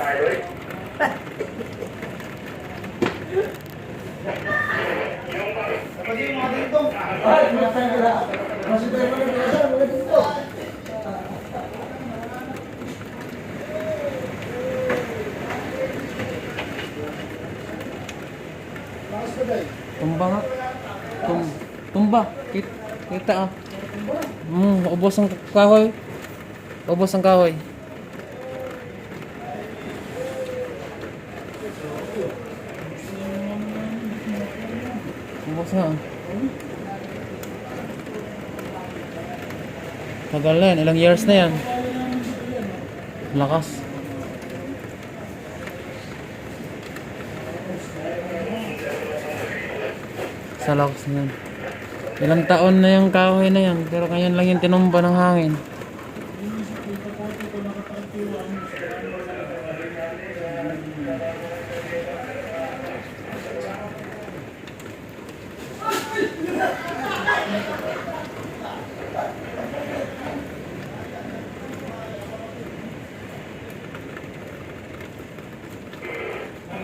Kapag yung mga dito, pinatay nila. Kasi tayo mga dito, mga dito. Tumba nga. Tumba. Kita ah. Ubos ang kahoy. Ubos ang kahoy. Ubos na. Tagal na yan. Ilang years na yan. Lakas. Sa lakas na yan. Ilang taon na yung kahoy na yan. Pero ngayon lang yung tinumba ng hangin.